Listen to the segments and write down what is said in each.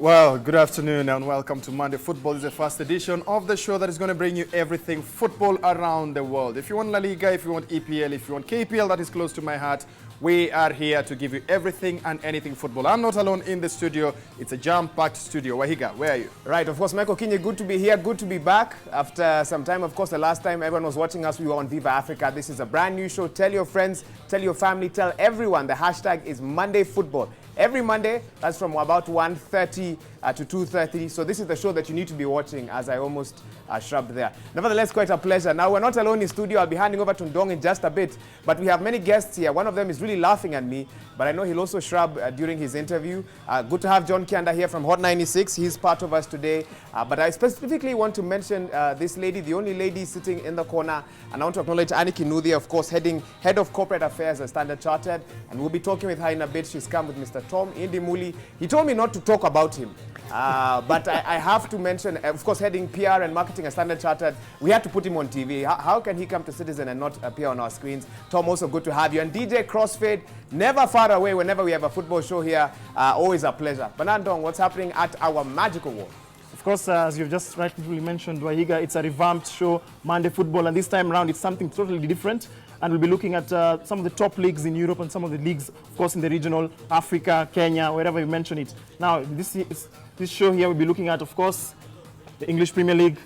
Well, good afternoon and welcome to Monday Football. This is the first edition of the show that is going to bring you everything football around the world. If you want La Liga, if you want EPL, if you want KPL, that is close to my heart, we are here to give you everything and anything football. I'm not alone in the studio. It's a jam-packed studio. Wahiga, where are you? Right, of course, Michael Kenyan, good to be here, good to be back. After some time, of course, the last time everyone was watching us, we were on Viva Africa. This is a brand new show. Tell your friends, tell your family, tell everyone. The hashtag is Monday Football. Every Monday, that's from about 1:30 to 2:30. So this is the show that you need to be watching, as I almost shrubbed there. Nevertheless, quite a pleasure. Now, we're not alone in studio. I'll be handing over to Ndong in just a bit. But we have many guests here. One of them is really laughing at me, but I know he'll also shrub during his interview. Good to have John Kianda here from Hot 96. He's part of us today. But I specifically want to mention this lady, the only lady sitting in the corner. And I want to acknowledge Annie Kinuthia, of course, Head of Corporate Affairs at Standard Chartered. And we'll be talking with her in a bit. She's come with Mr. Tom Indimuli. He told me not to talk about him. But I have to mention, of course, heading PR and marketing at Standard Chartered, we had to put him on TV. How can he come to Citizen and not appear on our screens? Tom, also good to have you. And DJ Crossfade, never far away whenever we have a football show here. Always a pleasure. Banandong, what's happening at our magical wall? Of course, as you've just rightly mentioned, Wahiga, it's a revamped show, Monday Football, and this time around it's something totally different. And we'll be looking at some of the top leagues in Europe and some of the leagues, of course, in the regional, Africa, Kenya, wherever you mention it. Now, this show here, we'll be looking at, of course, the English Premier League,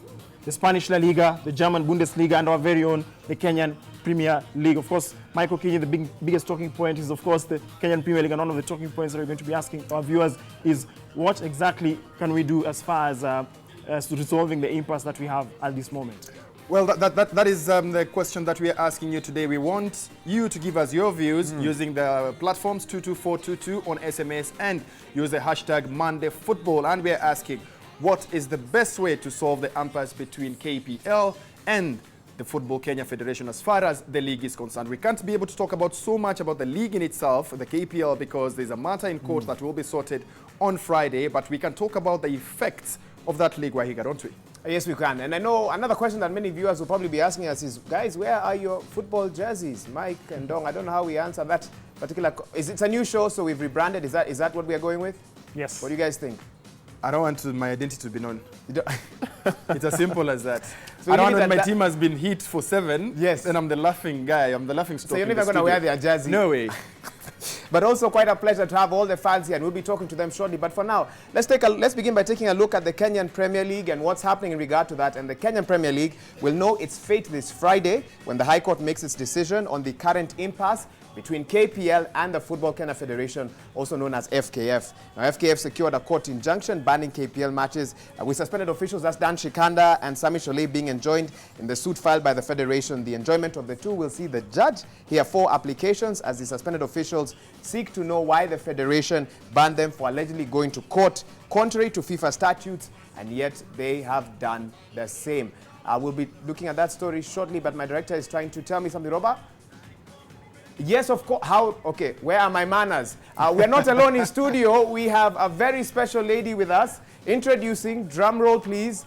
the Spanish La Liga, the German Bundesliga, and our very own, the Kenyan Premier League. Of course, Michael Kenyan, the biggest talking point is, of course, the Kenyan Premier League. And one of the talking points that we're going to be asking our viewers is what exactly can we do as far as to resolving the impasse that we have at this moment? Well, that is the question that we are asking you today. We want you to give us your views using the platforms 22422 on SMS and use the hashtag Monday Football. And we are asking, what is the best way to solve the impasse between KPL and the Football Kenya Federation as far as the league is concerned? We can't be able to talk about so much about the league in itself, the KPL, because there's a matter in court that will be sorted on Friday, but we can talk about the effects of that league, Wahiga, don't we? Yes, we can. And I know another question that many viewers will probably be asking us is, guys, where are your football jerseys? Mike and Dong, I don't know how we answer that particular... It's a new show, so we've rebranded. Is that what we are going with? Yes. What do you guys think? I don't want my identity to be known. It's as simple as that. So I don't want when my team has been hit for 7, yes, then I'm the laughing guy. I'm the laughing stock. So you're never going to wear their jersey? No way. But also quite a pleasure to have all the fans here, and we'll be talking to them shortly. But for now, let's begin by taking a look at the Kenyan Premier League and what's happening in regard to that. And the Kenyan Premier League will know its fate this Friday when the High Court makes its decision on the current impasse between KPL and the Football Kenya Federation, also known as FKF. Now, FKF secured a court injunction banning KPL matches with suspended officials, that's Dan Shikanda and Sami Sholei, being enjoined in the suit filed by the Federation. The enjoyment of the two will see the judge hear 4 applications as the suspended officials seek to know why the Federation banned them for allegedly going to court contrary to FIFA statutes, and yet they have done the same. We'll be looking at that story shortly, but my director is trying to tell me something. Robert? Yes, of course. How? Okay, where are my manners? We're not alone in studio. We have a very special lady with us. Introducing, drum roll please.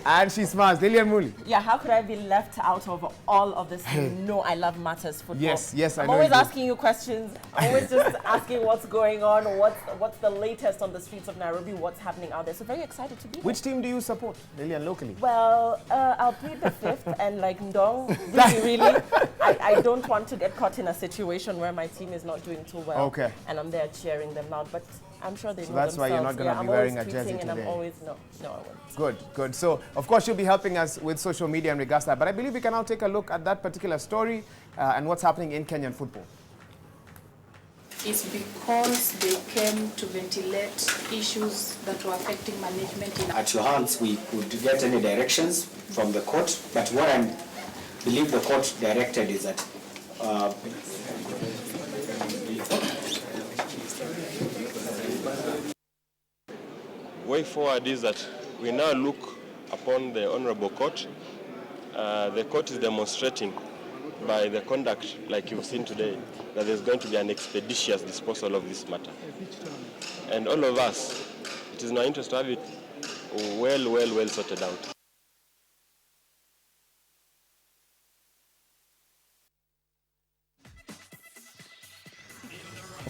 And she smiles. Lilian Muli. Yeah, how could I be left out of all of this? You know I love matters football. Yes, I know. I'm always asking you questions. I'm always just asking what's going on, what's the latest on the streets of Nairobi, what's happening out there. So very excited to be here. Which team do you support, Lilian, locally? Well, I'll plead the fifth, and like Ndong, really, I don't want to get caught in a situation where my team is not doing too well. Okay. And I'm there cheering them out, but I'm sure they know that's themselves. Why you're not going to be wearing a jersey today. And I'm always, no, I won't. Good. So, of course, you'll be helping us with social media in regards to that. But I believe we can now take a look at that particular story and what's happening in Kenyan football. It's because they came to ventilate issues that were affecting management. At your hands, we could get any directions from the court, but what I believe the court directed is that way forward is that we now look upon the Honorable Court. The court is demonstrating by the conduct, like you've seen today, that there's going to be an expeditious disposal of this matter. And all of us, it is in our interest to have it well sorted out.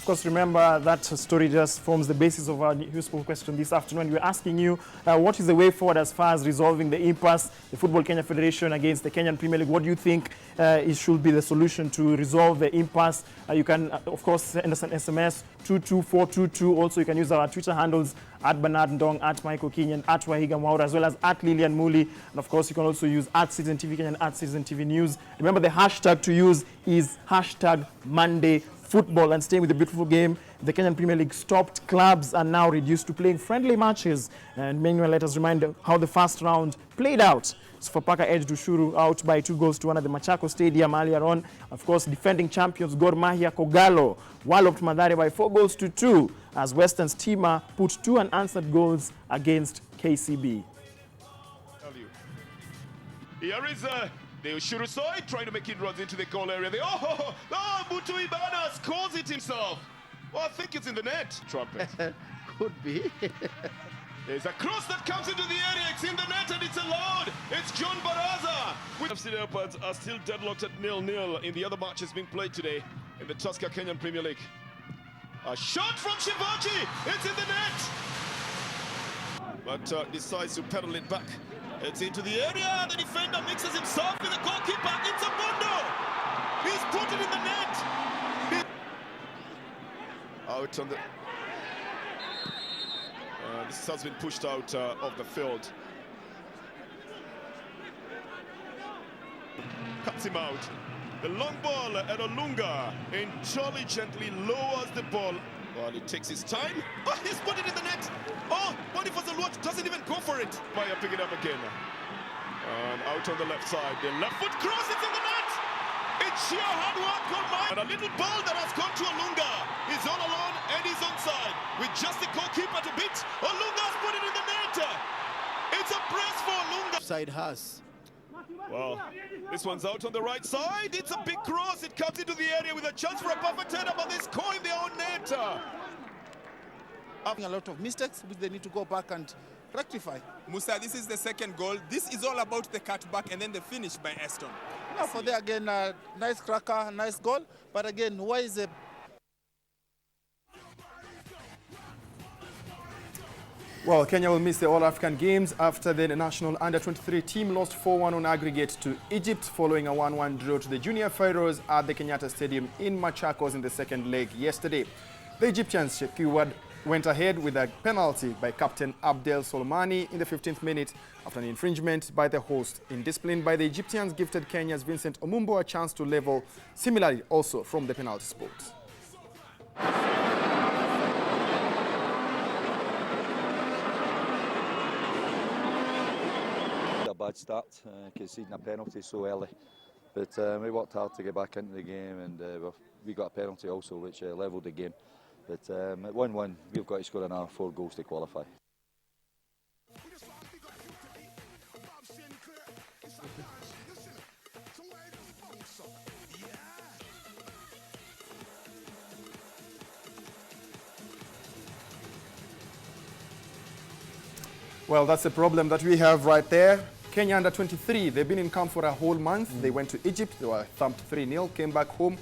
Of course, remember that story just forms the basis of our useful question this afternoon. We're asking you what is the way forward as far as resolving the impasse, the Football Kenya Federation against the Kenyan Premier League. What do you think it should be the solution to resolve the impasse? You can, of course, send us an SMS 22422. Also, you can use our Twitter handles at Bernard Ndong, at Michael Kenyan, at Wahiga Mwaura, as well as at Lilian Muli. And of course, you can also use at Citizen TV Kenya and at Citizen TV News. Remember, the hashtag to use is hashtag Monday Football. And staying with the beautiful game, the Kenyan Premier League stopped. Clubs are now reduced to playing friendly matches. And meanwhile, let us remind how the first round played out. Sofapaka edged Ushuru out by 2-1 at the Machako Stadium earlier on. Of course, defending champions Gor Mahia Kogalo walloped Mathare by 4-2 as Western's Tima put 2 unanswered goals against KCB. Here is the Ushuru side trying to make inroads into the goal area. Butu Ibana scores it himself. Well, I think it's in the net. Trumpet. Could be. There's a cross that comes into the area. It's in the net and it's allowed. It's John Baraza. FC Leopards are still deadlocked at 0-0 in the other matches being played today in the Tusker Kenyan Premier League. A shot from Shivaji. It's in the net. But decides to pedal it back. It's into the area. The defender mixes himself with the goalkeeper. It's a Bondo. He's put it in the net. Out on the... this has been pushed out of the field. Cuts him out. The long ball at Olunga intelligently lowers the ball. Well, he takes his time. Oh, he's put it in the net. Oh, Boniface Alwat doesn't even go for it. Maya pick it up again. And out on the left side. The left foot cross, it's in the net. It's sheer hard work on Maya. And a little ball that has gone to Olunga. He's all alone and he's onside. With just the goalkeeper to beat. Olunga's put it in the net. It's a brace for Olunga. Side has. Well, this one's out on the right side. It's a big cross. It comes into the area with a chance for a perfect header, but they score in their own net. Having a lot of mistakes, which they need to go back and rectify. Musa, this is the second goal. This is all about the cutback and then the finish by Aston. Yeah, for there again, nice cracker, nice goal. But again, why is the... Well, Kenya will miss the All-African Games after the national under-23 team lost 4-1 on aggregate to Egypt following a 1-1 draw to the Junior Pharaohs at the Kenyatta Stadium in Machakos in the second leg yesterday. The Egyptians went ahead with a penalty by Captain Abdel Solomani in the 15th minute after an infringement by the host. Indiscipline by the Egyptians gifted Kenya's Vincent Omumbo a chance to level, similarly also from the penalty spot. Bad start, conceding a penalty so early, but we worked hard to get back into the game, and we got a penalty also which levelled the game. But at 1-1 we've got to score another 4 goals to qualify. Well, that's the problem that we have right there. Kenya under-23, they've been in camp for a whole month. They went to Egypt, they were thumped 3-0, came back home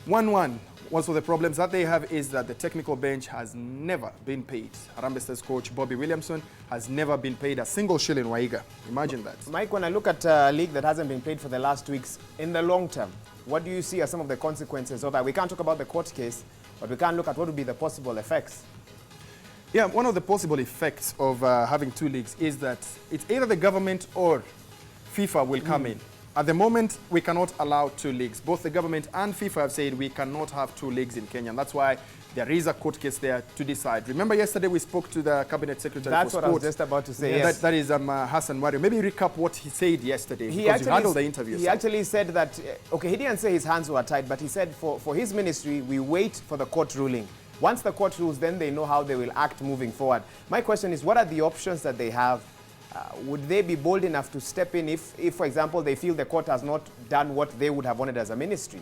1-1. Also, the problems that they have is that the technical bench has never been paid. Harambee Stars coach Bobby Williamson has never been paid a single shilling, Waiga. Imagine that. Mike, when I look at a league that hasn't been paid for the last 2 weeks, in the long term, what do you see as some of the consequences of that? We can't talk about the court case, but we can look at what would be the possible effects. Yeah, one of the possible effects of having 2 leagues is that it's either the government or FIFA will come in. At the moment, we cannot allow 2 leagues. Both the government and FIFA have said we cannot have 2 leagues in Kenya. And that's why there is a court case there to decide. Remember yesterday we spoke to the Cabinet Secretary for Sport. That's what I was just about to say, yes. That is Hassan Wario. Maybe recap what he said yesterday, because you handled the interview. He actually said that, okay, he didn't say his hands were tied, but he said for his ministry, we wait for the court ruling. Once the court rules, then they know how they will act moving forward. My question is, what are the options that they have? Would they be bold enough to step in if, for example, they feel the court has not done what they would have wanted as a ministry?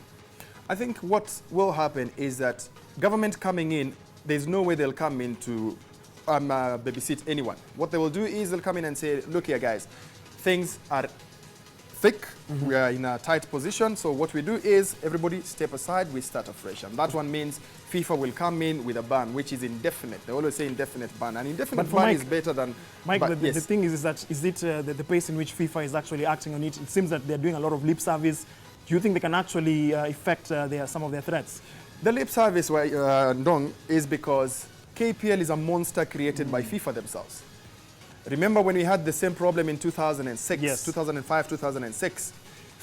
I think what will happen is that government coming in, there's no way they'll come in to babysit anyone. What they will do is they'll come in and say, look here, guys, things are thick. We are in a tight position. So what we do is everybody step aside, we start afresh. And that one means FIFA will come in with a ban, which is indefinite. They always say indefinite ban. And indefinite ban is better than... Mike, the thing is that, is it the pace in which FIFA is actually acting on it? It seems that they're doing a lot of lip service. Do you think they can actually effect some of their threats? The lip service, Ndong, is because KPL is a monster created by FIFA themselves. Remember when we had the same problem in 2006, yes. 2005, 2006?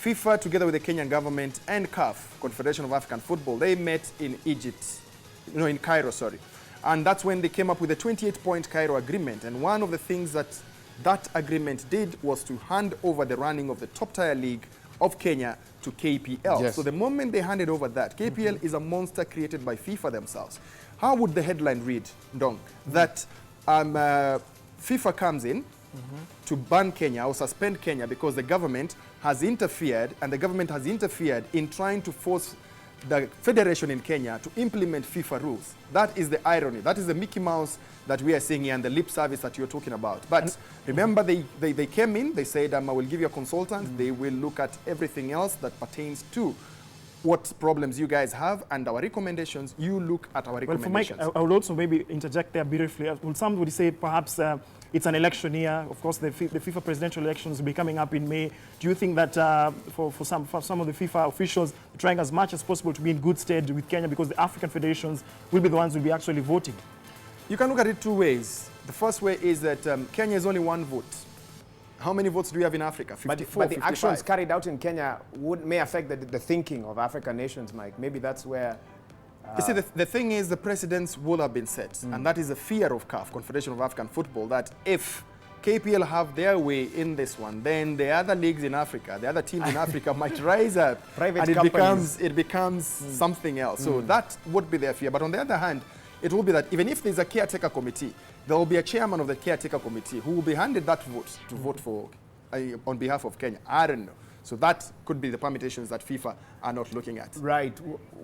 FIFA, together with the Kenyan government and CAF, Confederation of African Football, they met in Egypt, in Cairo, sorry. And that's when they came up with the 28-point Cairo agreement. And one of the things that that agreement did was to hand over the running of the top-tier league of Kenya to KPL. Yes. So the moment they handed over that, KPL is a monster created by FIFA themselves. How would the headline read, Ndong? That FIFA comes in to ban Kenya or suspend Kenya because the government has interfered, and the government has interfered in trying to force the federation in Kenya to implement FIFA rules. That is the irony. That is the Mickey Mouse that we are seeing here and the lip service that you're talking about. But remember, they came in, they said, I will give you a consultant. They will look at everything else that pertains to what problems you guys have, and our recommendations, you look at our recommendations. Well, for Mike, I would also maybe interject there briefly. Well, some would say perhaps it's an election year. Of course, the FIFA presidential elections will be coming up in May. Do you think that for some of the FIFA officials, trying as much as possible to be in good stead with Kenya, because the African federations will be the ones who will be actually voting? You can look at it two ways. The first way is that Kenya is only one vote. How many votes do we have in Africa? 54, but the 55. actions carried out in Kenya may affect the thinking of African nations, Mike. Maybe that's where... You see, the thing is, the precedents will have been set, and that is the fear of CAF, Confederation of African Football, that if KPL have their way in this one, then the other leagues in Africa, the other teams in Africa might rise up, Private and companies. it becomes something else. So that would be their fear. But on the other hand, it will be that even if there's a caretaker committee, there will be a chairman of the caretaker committee who will be handed that vote to vote for on behalf of Kenya. I don't know. So that could be the permutations that FIFA are not looking at. Right.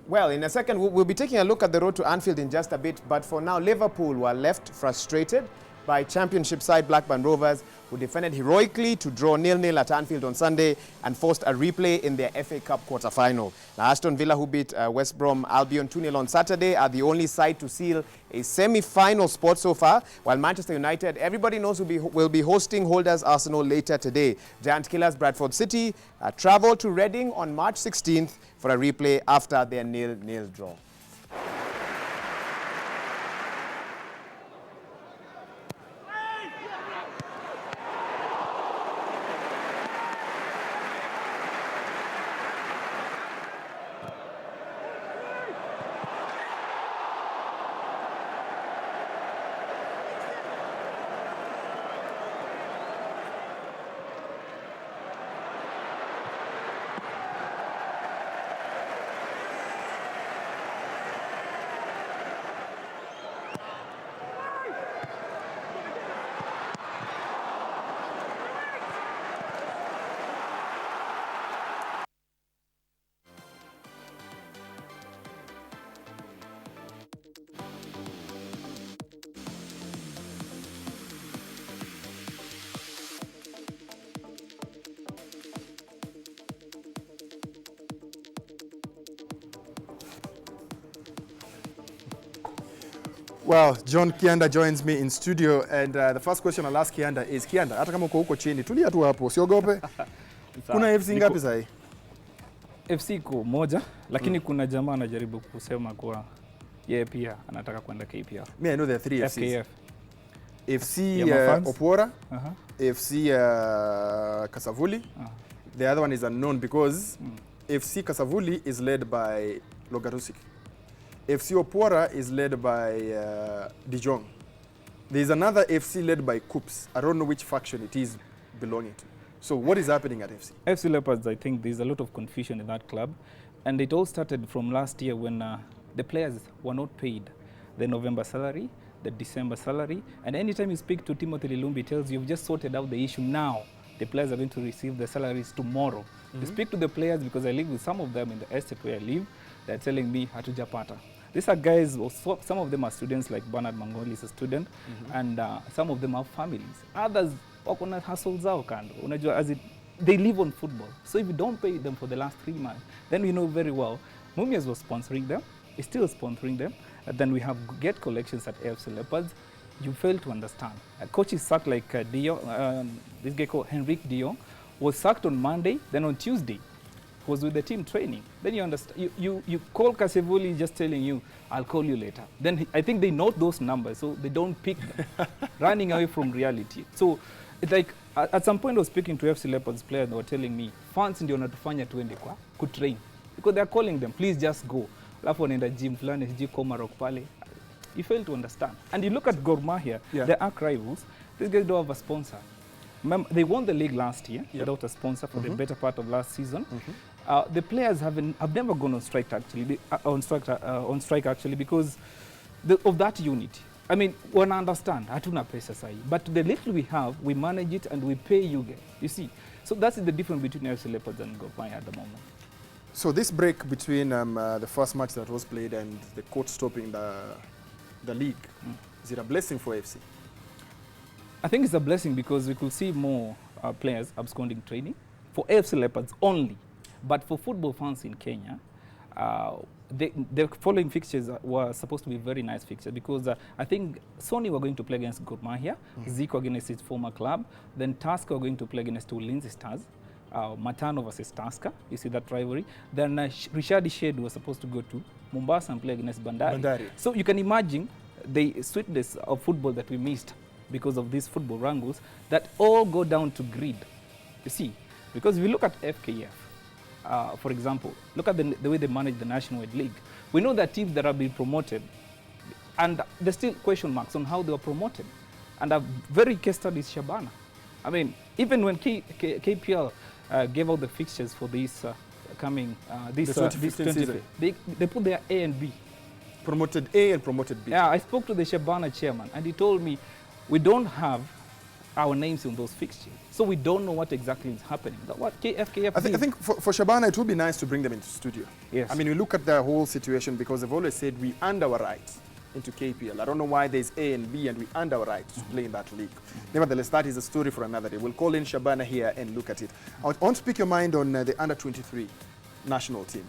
Well, in a second, we'll be taking a look at the road to Anfield in just a bit. But for now, Liverpool were left frustrated by championship side Blackburn Rovers, who defended heroically to draw 0-0 at Anfield on Sunday and forced a replay in their FA Cup quarter-final. Now, Aston Villa, who beat West Brom Albion 2-0 on Saturday, are the only side to seal a semi-final spot so far, while Manchester United, everybody knows, will be hosting holders Arsenal later today. Giant killers Bradford City travel to Reading on March 16th for a replay after their 0-0 draw. Well, John Kianda joins me in studio, and the first question I'll ask Kianda is, Kianda, hata kama uko huko chini, tulia tu hapo, usiogope. Kuna FC ngapi sasa? FC ko moja, lakini kuna jamaa anajaribu kusema kwa yeye pia anataka kwenda KPL. Me, I know there are 3 FCs. FKF. FC Opora, FC Kasavuli. The other one is unknown because FC Kasavuli is led by Logarusik. FC Opora is led by Dijon. There is another FC led by Coops. I don't know which faction it is belonging to. So what is happening at FC? FC Leopards, I think there's a lot of confusion in that club. And it all started from last year when the players were not paid the November salary, the December salary. And anytime you speak to Timothy Lilumbi, tells you, you've just sorted out the issue now. The players are going to receive the salaries tomorrow. You speak to the players, because I live with some of them in the estate where I live, they're telling me, hatujapata. These are guys, some of them are students, like Bernard Mangoli is a student, and some of them have families. Others wako na hustle zao kando. Unajua, they live on football. So if you don't pay them for the last 3 months, then we know very well Mumias was sponsoring them, is still sponsoring them, and then we have get collections at AFC Leopards. You fail to understand. A coach is sacked like this guy called Henrik de Jong was sacked on Monday, then on Tuesday was with the team training. Then you understand, you call Kasevoli just telling you, I'll call you later. Then I think they note those numbers, so they don't pick them, running away from reality. So it's like, at some point I was speaking to FC Leopards players, they were telling me, fans ndio wanatufanya tuende kwa kutrain. Because they're calling them, please just go. Alafu wanaenda gym fulani, sijui Komarok pale. You fail to understand. And you look at Gor Mahia, the arch rivals, these guys don't have a sponsor. Remember, they won the league last year without a sponsor for the better part of last season. The players have never gone on strike actually, on strike actually because of that unity. I mean, one understand, hatuna pesa sahi, but the little we have, we manage it and we pay you guys. You see, so that's the difference between FC Leopards and Gor Mahia at the moment. So this break between the first match that was played and the court stopping the league, is it a blessing for FC? I think it's a blessing because we could see more players absconding training for AFC Leopards only. But for football fans in Kenya, the following fixtures were supposed to be very nice fixtures because I think Sony were going to play against Gor Mahia, Zico against his former club, then Tusker were going to play against Ulinzi Stars, Matano versus Tusker, you see that rivalry. Then Richard Shed was supposed to go to Mombasa and play against Bandari. So you can imagine the sweetness of football that we missed because of these football wrangles that all go down to greed. You see, because if you look at FKF, for example, look at the way they manage the National-wide League. We know that teams that have been promoted, and there's still question marks on how they were promoted. And a very case study is Shabana. I mean, even when KPL gave out the fixtures for this coming, this 2015 season, they put their A and B. Promoted A and promoted B. Yeah, I spoke to the Shabana chairman, and he told me, we don't have our names in those fixtures. So we don't know what exactly is happening. What FKF I think for Shabana, it would be nice to bring them into studio. Yes. I mean, we look at the whole situation because they've always said we earned our rights into KPL. I don't know why there's A and B and we earned our rights to play in that league. Nevertheless, that is a story for another day. We'll call in Shabana here and look at it. I want to speak your mind on the under-23 national team.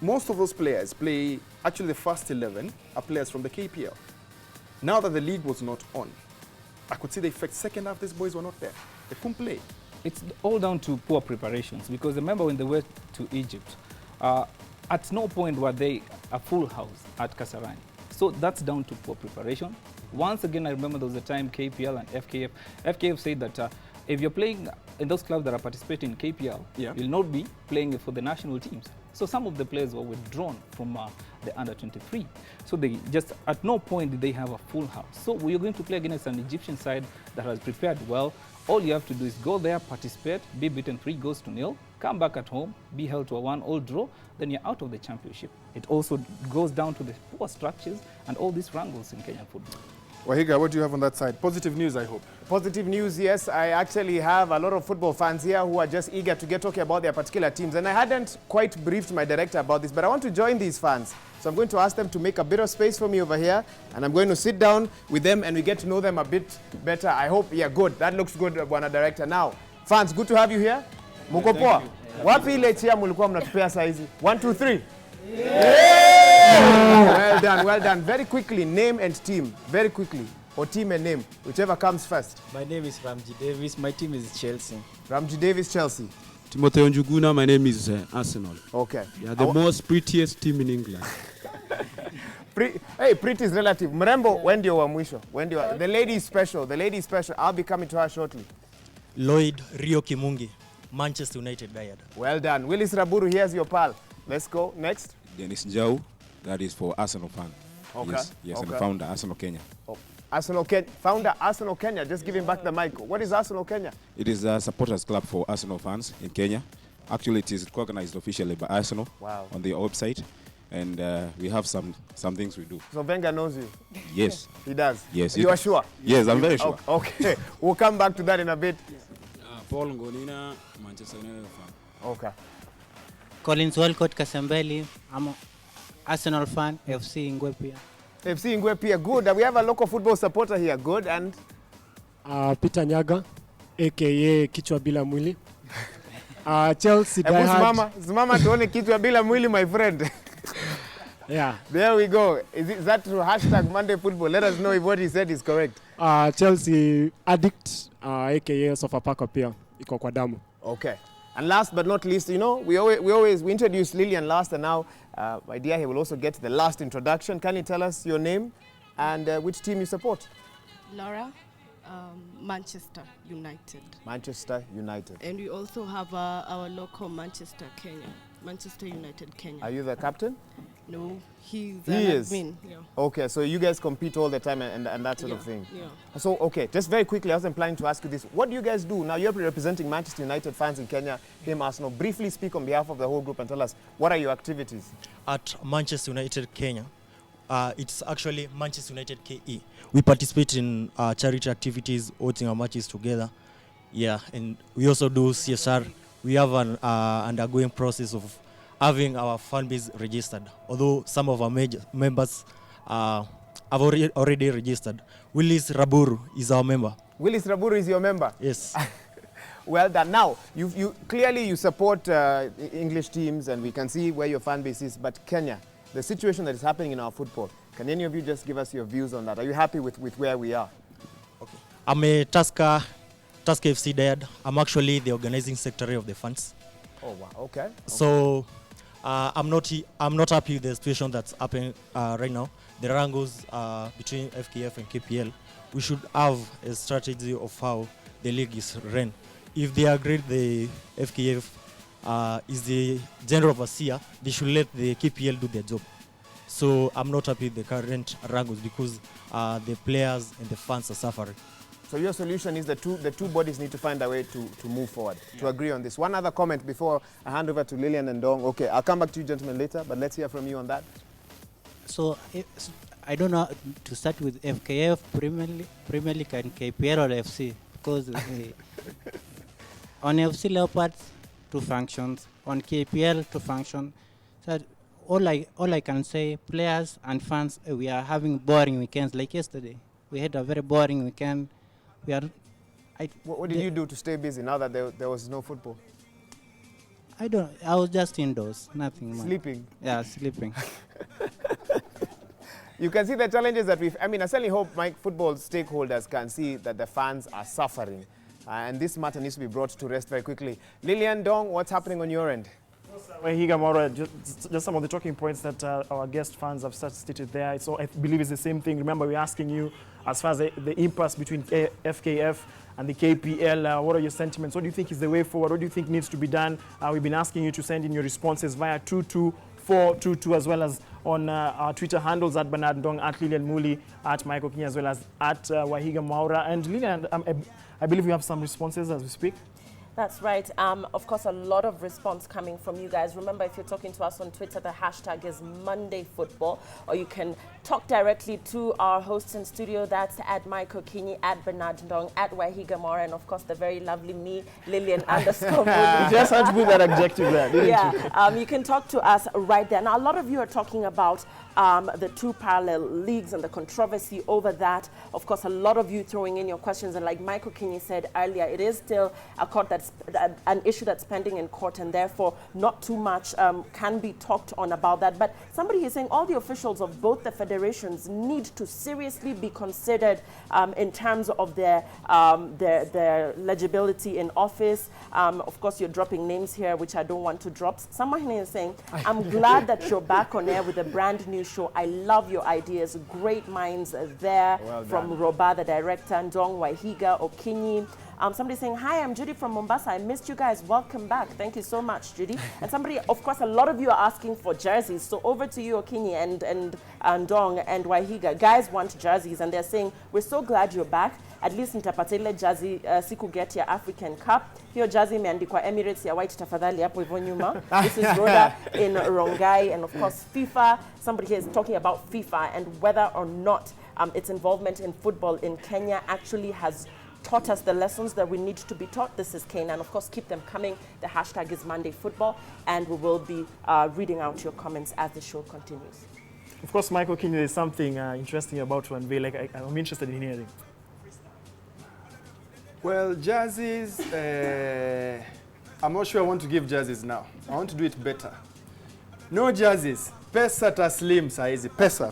Most of those players play, actually the first 11 are players from the KPL. Now that the league was not on, I could see the effect. Second half, these boys were not there. They couldn't play. It's all down to poor preparations because remember when they went to Egypt, at no point were they a full house at Kasarani. So that's down to poor preparation. Once again, I remember there was a time KPL and FKF said that if you're playing in those clubs that are participating in KPL, you'll not be playing for the national teams. So some of the players were withdrawn from the under-23. So they just, at no point did they have a full house. So we're going to play against an Egyptian side that has prepared well. All you have to do is go there, participate, be beaten 3-0, come back at home, be held to a 1-1 draw, then you're out of the championship. It also goes down to the poor structures and all these wrangles in Kenyan football. Wahiga, what do you have on that side? Positive news, I hope. Positive news, yes. I actually have a lot of football fans here who are just eager to get talking about their particular teams. And I hadn't quite briefed my director about this, but I want to join these fans. So I'm going to ask them to make a bit of space for me over here. And I'm going to sit down with them and we get to know them a bit better. I hope, yeah, good. That looks good, Bwana Director. Now, fans, good to have you here. Muko poa? Wapi ile chia mulikuwa mnatupea saizi? 1, 2, 3. Well done, well done. Very quickly, name and team. Very quickly. Or team and name, whichever comes first. My name is Ramji Davis. My team is Chelsea. Ramji Davis, Chelsea. Timothy Njuguna, my name is Arsenal. Okay. Yeah, the most prettiest team in England. Hey, pretty is relative. Mrembo, when do you wa mwisho? When do you, the lady is special. The lady is special. I'll be coming to her shortly. Lloyd Rio Kimungi, Manchester United diet. Well done. Willis Raburu, here's your pal. Let's go. Next. Dennis Njau, that is for Arsenal fan. Okay. Yes, okay. And founder Arsenal Kenya. Oh. Arsenal Kenya, founder Arsenal Kenya. Just give him back the mic. What is Arsenal Kenya? It is a supporters club for Arsenal fans in Kenya. Actually, it is recognized officially by Arsenal on their website. And we have some things we do. So Wenger knows you? Yes. He does? Yes. You are sure? Yes, I'm very sure. Okay. We'll come back to that in a bit. Paul Ngonina, Manchester United fan. Okay. Collins Walcott Kasambeli. I'm an Arsenal fan, FC Ngwepia. FC Ngwepia, good. We have a local football supporter here, good. And Peter Nyaga, a.k.a. Kichwa Bila Mwili. Chelsea Hebu diehard. simama tuone kitu ya bila mwili, my friend. Yeah. There we go. Is that through hashtag Monday Football? Let us know if what he said is correct. Chelsea addict, aka Sofapaka pia iko kwa damu. Okay. And last but not least, you know, we introduced Lillian last, and now, my dear, he will also get the last introduction. Can you tell us your name and which team you support? Laura, Manchester United. Manchester United. And we also have our local Manchester United Kenya. Are you the captain? No, he's He an is? admin. Yeah. Okay, so you guys compete all the time and that sort of thing. Yeah. So, okay, just very quickly, I wasn't planning to ask you this. What do you guys do? Now, you're representing Manchester United fans in Kenya, him, Arsenal. Briefly speak on behalf of the whole group and tell us, what are your activities? At Manchester United Kenya, it's actually Manchester United KE. We participate in charity activities, watching our matches together. Yeah, and we also do CSR. We have an undergoing process of having our fan base registered. Although some of our members have already registered. Willis Raburu is our member. Willis Raburu is your member? Yes. Well done. Now, you clearly you support English teams, and we can see where your fan base is. But Kenya, the situation that is happening in our football, can any of you just give us your views on that? Are you happy with where we are? Okay. I'm a Tusker FC dad. I'm actually the organizing secretary of the fans. Oh wow. Okay. So I'm not happy with the situation that's happening right now. The wrangles between FKF and KPL. We should have a strategy of how the league is run. If they agree the FKF is the general overseer, they should let the KPL do their job. So I'm not happy with the current wrangles because the players and the fans are suffering. So your solution is the two bodies need to find a way to move forward, to agree on this. One other comment before I hand over to Lillian and Dong. Okay, I'll come back to you gentlemen later, but let's hear from you on that. So I don't know to start with FKF, Premier League and KPL or FC, because on FC Leopards, 2 functions, on KPL, 2 functions. So all I can say, players and fans, we are having boring weekends like yesterday. We had a very boring weekend. What did you do to stay busy now that there was no football? I was just indoors, nothing much. Sleeping? Yeah, sleeping. You can see the challenges that I certainly hope my football stakeholders can see that the fans are suffering. And this matter needs to be brought to rest very quickly. Lillian, Dong, what's happening on your end? Wahiga Maura, just some of the talking points that our guest fans have stated there. So I believe it's the same thing. Remember, we're asking you, as far as the impasse between FKF and the KPL, what are your sentiments? What do you think is the way forward? What do you think needs to be done? We've been asking you to send in your responses via 22422, as well as on our Twitter handles at Bernard Ndong, at Lillian Muli, at Michael Kenya, as well as at Wahiga Maura. And Lillian, I believe we have some responses as we speak. That's right. Of course, a lot of response coming from you guys. Remember, if you're talking to us on Twitter, the hashtag is Monday Football, or you can talk directly to our hosts in studio. That's at Michael Kini, at Bernard Ndong, at Wahiga Mora, and of course, the very lovely me, Lillian _ You just had to put that adjective there, didn't you? You can talk to us right there. Now, a lot of you are talking about the 2 parallel leagues and the controversy over that. Of course, a lot of you throwing in your questions, and like Michael Kini said earlier, it is still a court that's an issue that's pending in court, and therefore not too much can be talked on about that. But somebody is saying all the officials of both the federations need to seriously be considered in terms of their legibility in office. Of course, you're dropping names here, which I don't want to drop. Someone is saying, I'm glad that you're back on air with a brand new show. I love your ideas. Great minds there. Well from Roba, the director, Ndong, Wahiga, Okinyi. Somebody saying, hi, I'm Judy from Mombasa. I missed you guys. Welcome back. Thank you so much, Judy. And somebody, of course, a lot of you are asking for jerseys. So over to you, Okinyi and Dong and Wahiga. Guys want jerseys, and they're saying, we're so glad you're back. At least nitapatile jersey siku get ya African Cup. Hiyo jersey imeandikwa Emirates ya white tafadhali hapo hivyo nyuma. This is Rhoda in Rongai, and of course FIFA. Somebody here is talking about FIFA and whether or not its involvement in football in Kenya actually has taught us the lessons that we need to be taught. This is Kane, and of course keep them coming. The hashtag is Monday Football, and we will be reading out your comments as the show continues. Of course, Michael Kenya, there's something interesting about to unveil. I'm interested in hearing. Well, jerseys, I'm not sure I want to give jerseys now. I want to do it better. No jerseys. Pesa taslim saizi. Pesa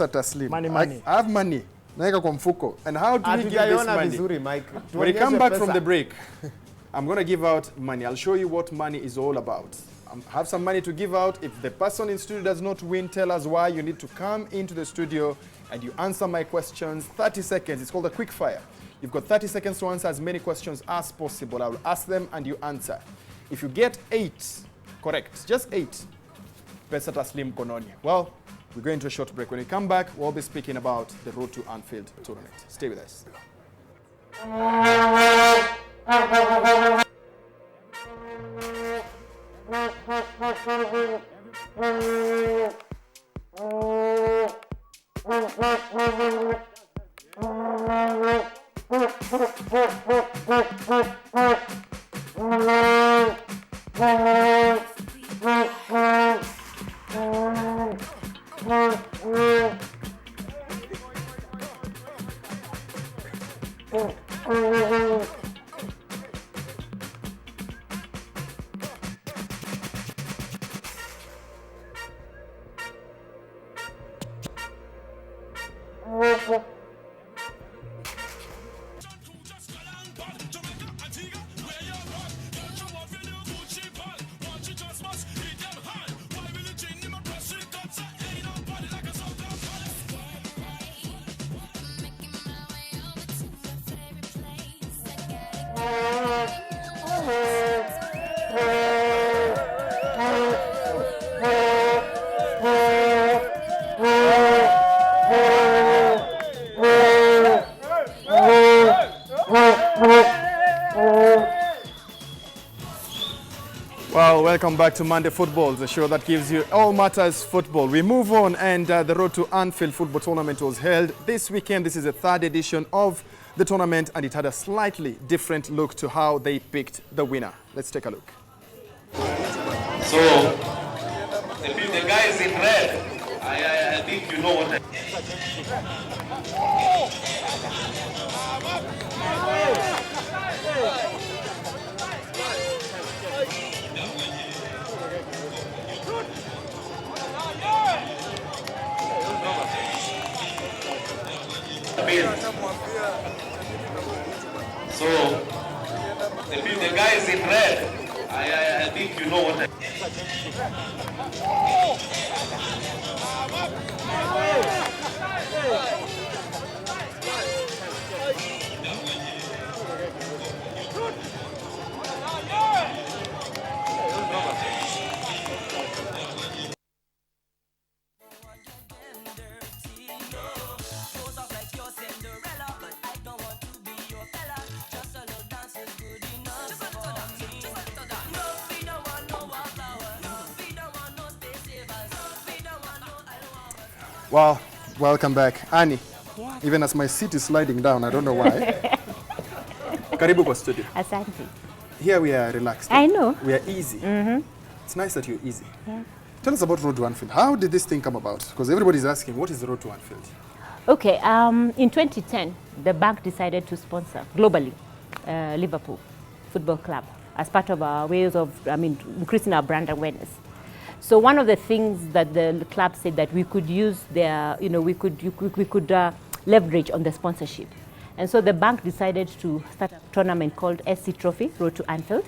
taslim. Money. I have money. Naeka kwa mfuko. And how do we give this Hatujaiona money? vizuri, Mike. When we come Tuonyeshe back pesa. from the break, I'm going to give out money. I'll show you what money is all about. I have some money to give out. If the person in studio does not win, tell us why. You need to come into the studio and you answer my questions. 30 seconds. It's called a quick fire. You've got 30 seconds to answer as many questions as possible. I will ask them and you answer. If you get 8 correct, just 8, pesa taslim kononi. Well, we're going to a short break. When we come back, we'll be speaking about the Road to Anfield tournament. Stay with us. Well, welcome back to Monday Football, the show that gives you all matters football. We move on, and the Road to Anfield football tournament was held this weekend. This is the 3rd edition of the tournament, and it had a slightly different look to how they picked the winner. Let's take a look. So, the guys in red, I think you know what So, the guys in red, I think you know what Well, welcome back. Annie, Yeah. even as my seat is sliding down, I don't know why. Karibu kwa studio. Asante. Here we are relaxed. I know. We are easy. It's nice that you're easy. Yeah. Tell us about Road to Anfield. How did this thing come about? Because everybody's asking, what is the Road to Anfield? Okay, in 2010, the bank decided to sponsor globally Liverpool Football Club as part of our ways of, increasing our brand awareness. So one of the things that the club said that we could use their, we could leverage on the sponsorship. And so the bank decided to start a tournament called SC Trophy, Road to Anfield.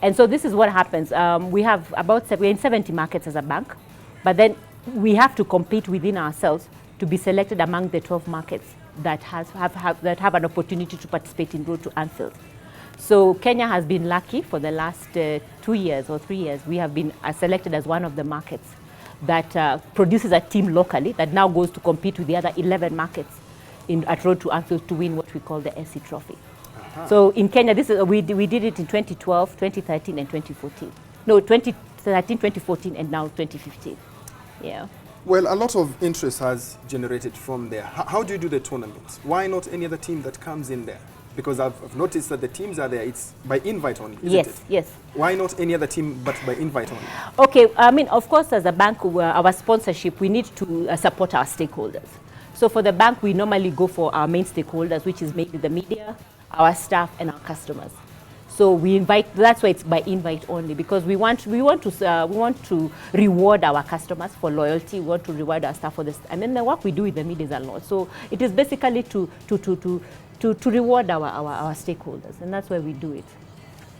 And so this is what happens. We're in 70 markets as a bank, but then we have to compete within ourselves to be selected among the 12 markets that have an opportunity to participate in Road to Anfield. So Kenya has been lucky for the last 2 years or 3 years. We have been selected as one of the markets that produces a team locally that now goes to compete with the other 11 markets at Road to Anfield to win what we call the SC Trophy. So in Kenya, we did it in 2012, 2013, and 2014. No, 2013, 2014, and now 2015. Yeah. Well, a lot of interest has generated from there. How do you do the tournament? Why not any other team that comes in there? Because I've noticed that the teams are there, it's by invite only, isn't it? Yes. Why not any other team but by invite only? Okay, of course, as a bank, our sponsorship, we need to support our stakeholders. So for the bank, we normally go for our main stakeholders, which is mainly the media, our staff, and our customers. So we invite. That's why it's by invite only, because we want to reward our customers for loyalty. We want to reward our staff for this, and then the work we do with the media is a lot. So it is basically to reward our stakeholders, and that's why we do it.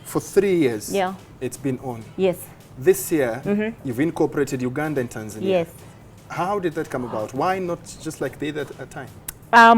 For 3 years, yeah, it's been on. Yes. This year, you've incorporated Uganda and Tanzania. Yes. How did that come about? Why not just like they did at a time?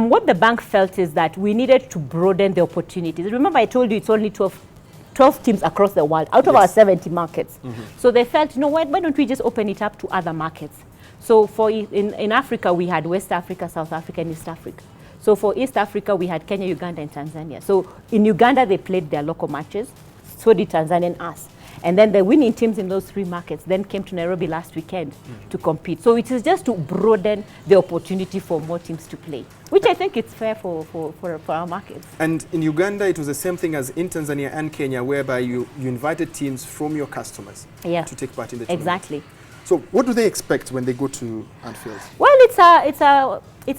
What the bank felt is that we needed to broaden the opportunities. Remember, I told you it's only 12 teams across the world out of our 70 markets. So they felt, you know, why don't we just open it up to other markets? So for in Africa, we had West Africa, South Africa, and East Africa. So for East Africa, we had Kenya, Uganda, and Tanzania. So in Uganda, they played their local matches. So did Tanzania and us. And then the winning teams in those 3 markets then came to Nairobi last weekend to compete. So it is just to broaden the opportunity for more teams to play, which I think it's fair for our markets. And in Uganda, it was the same thing as in Tanzania and Kenya, whereby you invited teams from your customers to take part in the tournament. Exactly. So what do they expect when they go to Anfield? Well, it's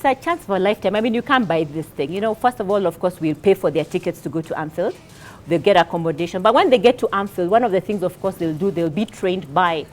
a chance for a lifetime. I mean, you can't buy this thing. You know, first of all, of course, we'll pay for their tickets to go to Anfield. They get accommodation. But when they get to Anfield, one of the things, of course, they'll be trained by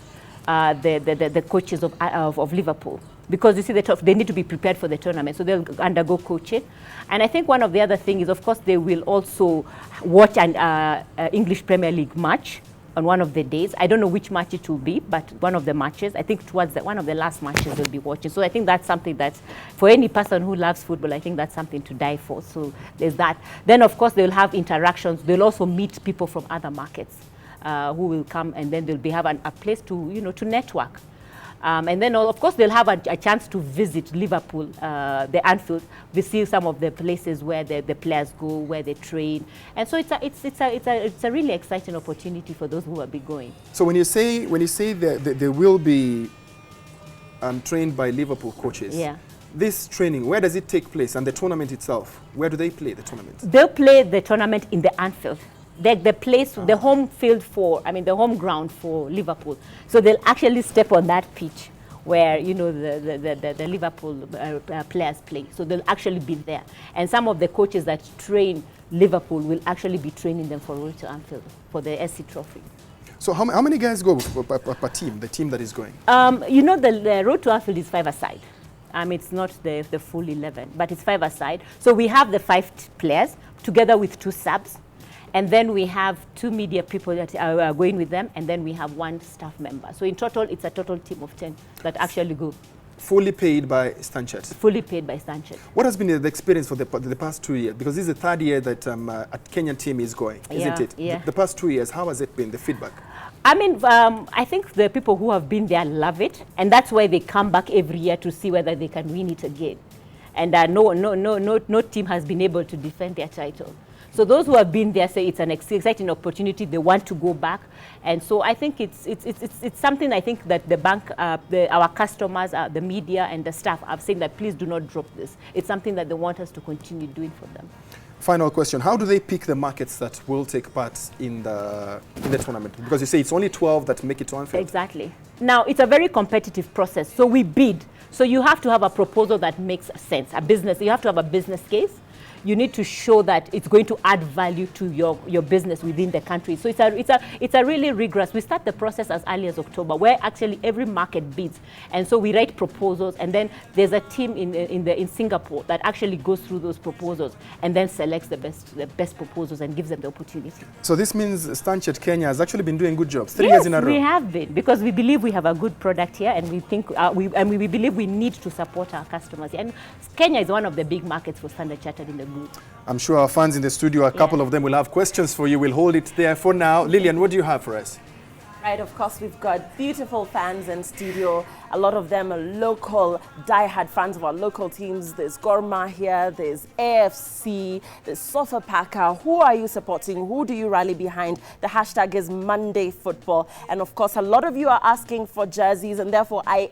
the coaches of Liverpool. Because you see, they need to be prepared for the tournament. So they'll undergo coaching. And I think one of the other things is, of course, they will also watch an English Premier League match on one of the days. I don't know which match it will be, but one of the matches, I think towards one of the last matches they'll be watching. So I think that's something that, for any person who loves football, I think that's something to die for. So there's that. Then, of course, they'll have interactions. They'll also meet people from other markets who will come, and then they'll have a place to, you know, to network. And then, of course, they'll have a chance to visit Liverpool, the Anfield. They see some of the places where the players go, where they train, and so it's a really exciting opportunity for those who will be going. So when you say that they will be trained by Liverpool coaches, this training, where does it take place? And the tournament itself, where do they play the tournament? They'll play the tournament in the Anfield. The place, the home field the home ground for Liverpool. So they'll actually step on that pitch where, you know, the Liverpool players play. So they'll actually be there. And some of the coaches that train Liverpool will actually be training them for Road to Anfield for the SC Trophy. So how many guys go per team, the team that is going? You know, the Road to Anfield is 5-a-side. It's not the full 11, but it's 5-a-side. So we have the 5 players together with 2 subs. And then we have 2 media people that are going with them, and then we have 1 staff member. So in total, it's a total team of 10 that actually go. Fully paid by Stanchet? Fully paid by Stanchet. What has been the experience for the past 2 years? Because this is the 3rd year that a Kenyan team is going, isn't it? Yeah. The past 2 years, how has it been, the feedback? I mean, I think the people who have been there love it, and that's why they come back every year to see whether they can win it again. And no team has been able to defend their title. So those who have been there say it's an exciting opportunity. They want to go back, and so I think it's something I think that the bank, our customers, the media, and the staff are saying that please do not drop this. It's something that they want us to continue doing for them. Final question: how do they pick the markets that will take part in the tournament? Because you say it's only 12 that make it to Anfield. Exactly. Now it's a very competitive process. So we bid. So you have to have a proposal that makes sense. A business. You have to have a business case. You need to show that it's going to add value to your business within the country. So it's a really rigorous. We start the process as early as October, where actually every market bids, and so we write proposals, and then there's a team in Singapore that actually goes through those proposals and then selects the best proposals and gives them the opportunity. So this means Stanchet Kenya has actually been doing good jobs 3 years in a row. Yes, we have been, because we believe we have a good product here, and we think we believe we need to support our customers. And Kenya is one of the big markets for Standard Chartered in the group. I'm sure our fans in the studio, a couple of them will have questions for you. We'll hold it there for now. Lillian, what do you have for us? Right, of course, we've got beautiful fans in studio. A lot of them are local, diehard fans of our local teams. There's Gor Mahia, there's AFC, there's Sofapaka. Who are you supporting? Who do you rally behind? The hashtag is Monday Football. And of course, a lot of you are asking for jerseys, and therefore I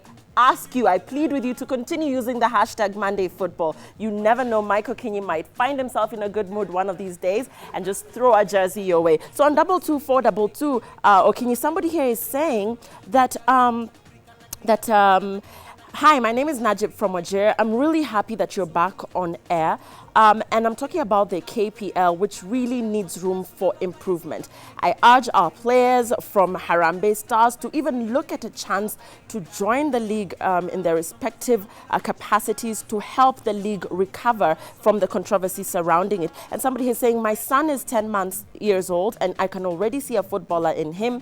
plead with you to continue using the hashtag Monday Football. You never know, Michael Kenyan might find himself in a good mood one of these days and just throw a jersey your way. So on 22422, Okinyi, somebody here is saying that hi, my name is Najib from Wajir. I'm really happy that you're back on air. and I'm talking about the KPL, which really needs room for improvement. I urge our players from Harambee Stars to even look at a chance to join the league in their respective capacities to help the league recover from the controversy surrounding it. And somebody is saying, my son is 10 years old and I can already see a footballer in him.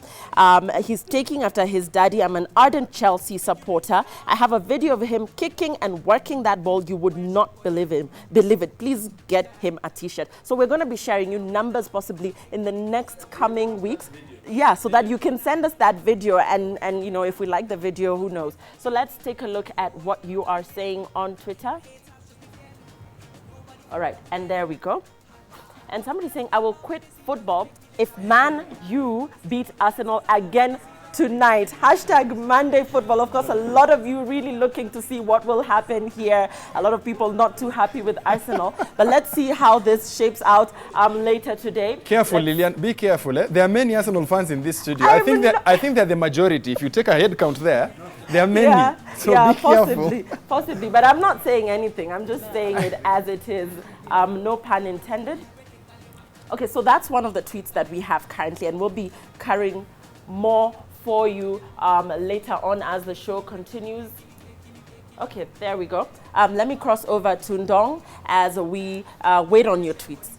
He's taking after his daddy. I'm an ardent Chelsea supporter. I have a video of him kicking and working that ball. You would not believe it. Please get him a t-shirt. So we're going to be sharing you numbers possibly in the next coming weeks. Yeah, so that you can send us that video and you know, if we like the video, who knows. So let's take a look at what you are saying on Twitter. All right, and there we go. And somebody's saying, I will quit football if Man U beat Arsenal again tonight. Hashtag Monday Football. Of course, a lot of you really looking to see what will happen here. A lot of people not too happy with Arsenal. But let's see how this shapes out later today. Careful, Lillian. Be careful. There are many Arsenal fans in this studio. I think they're the majority. If you take a head count there, there are many. Yeah, so yeah, be careful. Possibly. But I'm not saying anything. I'm just saying it as it is. No pun intended. Okay, so that's one of the tweets that we have currently, and we'll be carrying more for you later on as the show continues. Okay, there we go. Let me cross over to Ndong as we wait on your tweets.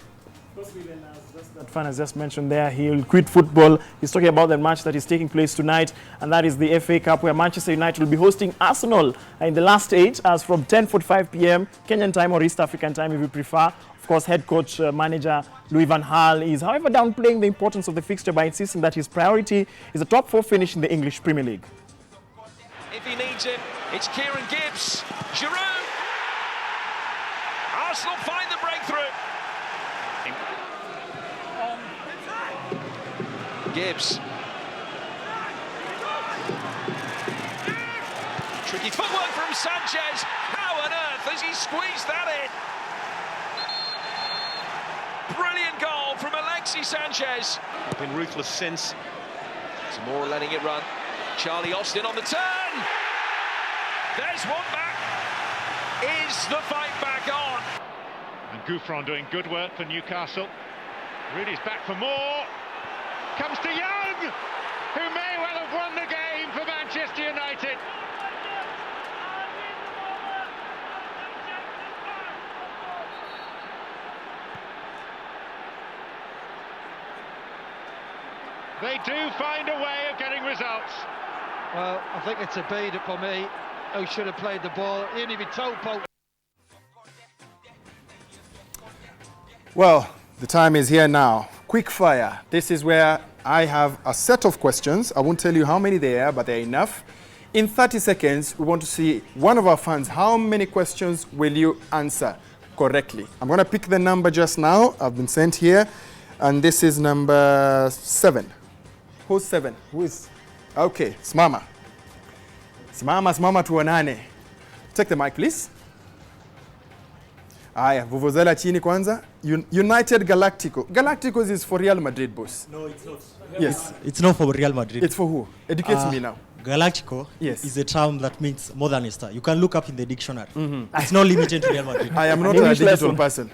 That fan has just mentioned there, he'll quit football. He's talking about the match that is taking place tonight, and that is the FA Cup, where Manchester United will be hosting Arsenal in the last stage, as from 10:45 p.m. Kenyan time or East African time if you prefer. Of course, head coach, manager Louis van Gaal is, however, downplaying the importance of the fixture by insisting that his priority is a top 4 finish in the English Premier League. If he needs it, it's Kieran Gibbs. Giroud! Arsenal find the breakthrough. Gibbs. Tricky footwork from Sanchez. How on earth has he squeezed that in? Brilliant goal from Alexis Sanchez. Been ruthless since. Zamora letting it run. Charlie Austin on the turn. There's one back. Is the fight back on? And Gouffron doing good work for Newcastle. Rudy's back for more. Comes to Young, who may well have won the game for Manchester United. They do find a way of getting results. Well, I think it's a beat for me. Who should have played the ball? He didn't even toe poke. Well, the time is here now. Quick fire. This is where I have a set of questions. I won't tell you how many there are, but they're enough. In 30 seconds, we want to see one of our fans. How many questions will you answer correctly? I'm going to pick the number just now. I've been sent here. And this is number 7. Who's 7? Who is? Okay, Smama. Smama tuonane. Take the mic, please. Aya, vuvuzela chini kwanza. United Galactico. Galacticos is for Real Madrid, boss. No, it's not. Yes. It's not for Real Madrid. It's for who? Educate me now. Galactico is a term that means modernista. You can look up in the dictionary. It's not limited to Real Madrid. I am not a digital person.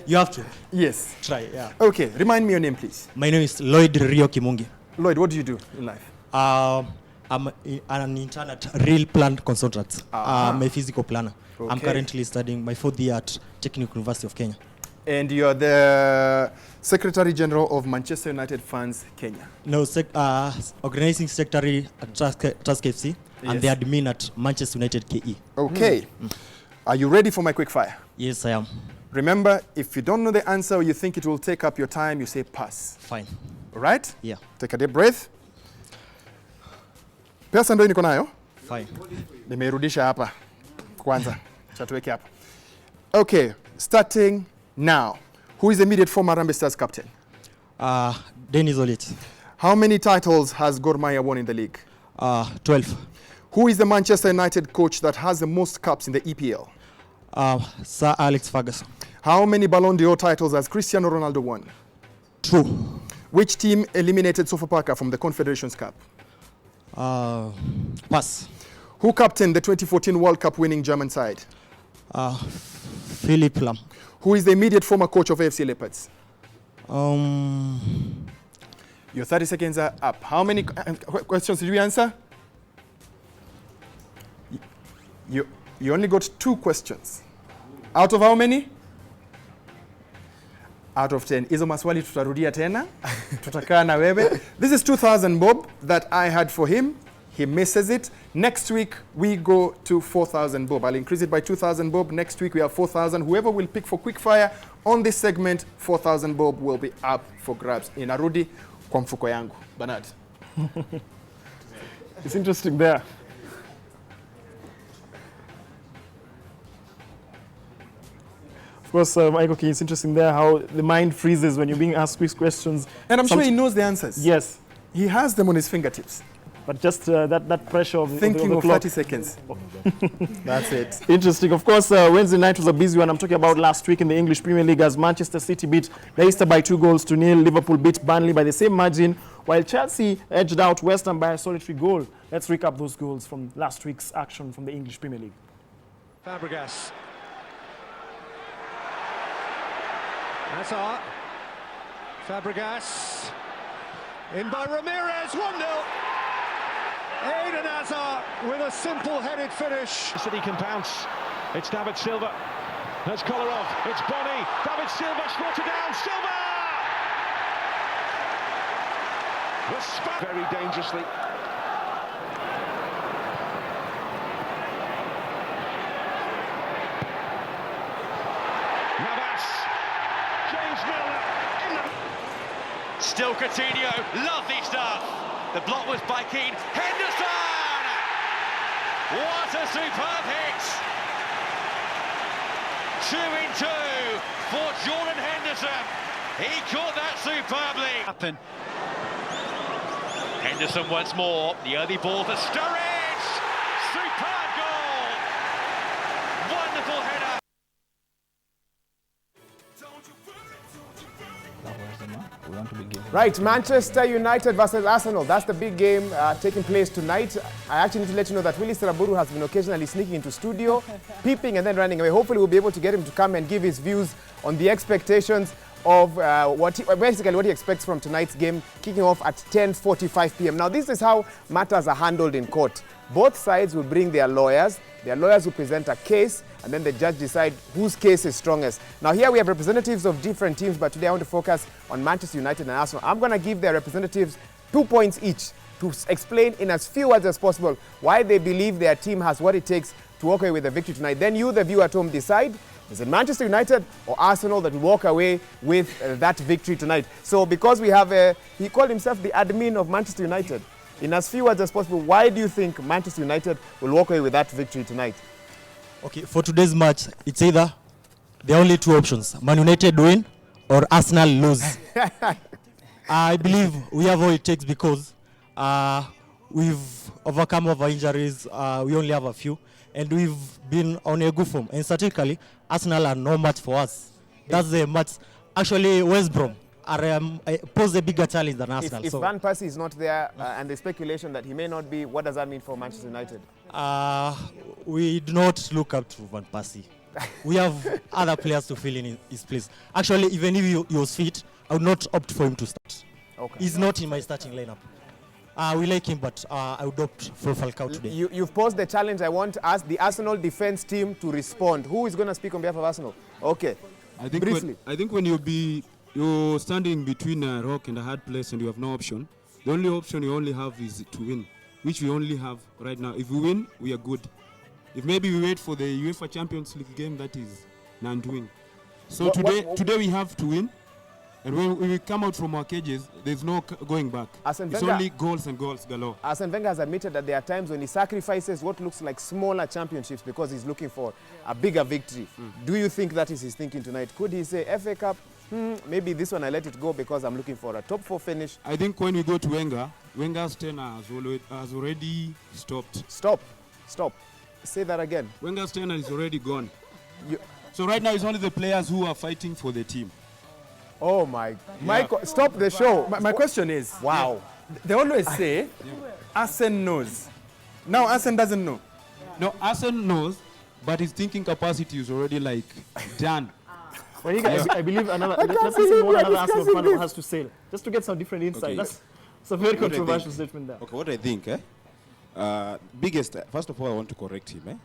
You have to. Yes. Try, yeah. Okay, remind me your name, please. My name is Lloyd Rio Kimungi. Lloyd, what do you do in life? I'm an intern at Real Plant Consultants. I'm a physical planner. Okay. I'm currently studying my 4th year at Technical University of Kenya. And you're the Secretary General of Manchester United Fans Kenya? No, organizing secretary at Tusk FC and the admin at Manchester United KE. Okay. Are you ready for my quick fire? Yes, I am. Remember, if you don't know the answer or you think it will take up your time, you say pass. Fine. All right? Yeah. Take a deep breath. Pesa ndio niko nayo? Fine. Nimerudisha hapa. Kwanza. Chatuweke hapa. Okay, starting now. Who is the immediate former Harambee Stars captain? Dennis Olit. How many titles has Gor Mahia won in the league? 12. Who is the Manchester United coach that has the most caps in the EPL? Sir Alex Ferguson. How many Ballon d'Or titles has Cristiano Ronaldo won? 2. Which team eliminated Sofapaka from the Confederations Cup? Pass. Who captained the 2014 World Cup winning German side? Philip Lahm. who is the immediate former coach of AFC Leopards? Your 30 seconds are up. How many questions did you answer? You only got 2 questions. Out of how many? Out of 10. Hizo maswali tutarudia tena. Tutakaa na wewe. This is 2,000 bob that I had for him. He misses it. Next week, we go to 4,000 bob. I'll increase it by 2,000 bob. Next week, we have 4,000. Whoever will pick for quickfire on this segment, 4,000 bob will be up for grabs. Inarudi kwa mfuko yangu. Bernard. It's interesting there. Of course, Michael King, it's interesting there how the mind freezes when you're being asked quick questions. And I'm sure he knows the answers. Yes. He has them on his fingertips. But just that pressure of Thinking the of clock. 30 seconds. That's it. Interesting. Of course, Wednesday night was a busy one. I'm talking about last week in the English Premier League as Manchester City beat Leicester by 2-0. Liverpool beat Burnley by the same margin, while Chelsea edged out West Ham by a solitary goal. Let's recap those goals from last week's action from the English Premier League. Fabregas. Hazard. Fabregas. In by Ramirez, 1-0. Eden Hazard with a simple-headed finish. City can pounce. It's David Silva. That's Kolarov. It's Bonnie. David Silva squatted down. Silva! Very dangerously. Navas. James Milner. Still Coutinho, lovely stuff. The block was by Keane. Henderson! What a superb hit! 2-2 for Jordan Henderson. He caught that superbly. Henderson once more. The early ball for Sturridge. Superb goal. Wonderful header. Right, Manchester United versus Arsenal. That's the big game taking place tonight. I actually need to let you know that Willie Saraburu has been occasionally sneaking into studio, peeping and then running away. Hopefully we'll be able to get him to come and give his views on the expectations of basically what he expects from tonight's game, kicking off at 10:45 p.m. Now, this is how matters are handled in court. Both sides will bring their lawyers. Their lawyers will present a case, and then the judge decide whose case is strongest. Now, here we have representatives of different teams, but today I want to focus on Manchester United and Arsenal. I'm going to give their representatives 2 points each to explain in as few words as possible why they believe their team has what it takes to walk away with the victory tonight. Then you, the viewer at home, decide. Is it Manchester United or Arsenal that will walk away with that victory tonight? So because we have, he called himself the admin of Manchester United. In as few words as possible, why do you think Manchester United will walk away with that victory tonight? Okay, for today's match, it's either there are only 2 options. Man United win or Arsenal lose. I believe we have all it takes because we've overcome our injuries. We only have a few. And we've been on a good form. And statistically, Arsenal are no match for us. That's the match. Actually, West Brom pose a bigger challenge than Arsenal. If Van Persie is not there and the speculation that he may not be, what does that mean for Manchester United? We do not look up to Van Persie. We have other players to fill in his place. Actually, even if he was fit, I would not opt for him to start. Okay. He's not in my starting lineup. We like him, but I would opt for Falcao today. You've posed the challenge. I want the Arsenal defense team to respond. Who is going to speak on behalf of Arsenal? Okay. I think when you're standing between a rock and a hard place and you have no option, the only option you only have is to win, which we only have right now. If we win, we are good. If maybe we wait for the UEFA Champions League game, that is non-doing. So today we have to win. And when we come out from our cages, there's no going back. It's only goals and goals galore. Arsene Wenger has admitted that there are times when he sacrifices what looks like smaller championships because he's looking for a bigger victory. Do you think that is his thinking tonight? Could he say, FA Cup, maybe this one I let it go because I'm looking for a top 4 finish? I think when we go to Wenger, Wenger's tenure has already stopped. Stop. Say that again. Wenger's tenure is already gone. So right now it's only the players who are fighting for the team. Oh my, Michael, stop the show. My question is, wow. They always say, Arsene knows. Now Arsene doesn't know. No, Arsene knows, but his thinking capacity is already done. I believe another. I can't Let's see believe what we are another Arsenal discussing fan this. has to say, just to get some different insight. Okay. That's a very What I controversial think- statement there. Okay, what I think, biggest, first of all, I want to correct him.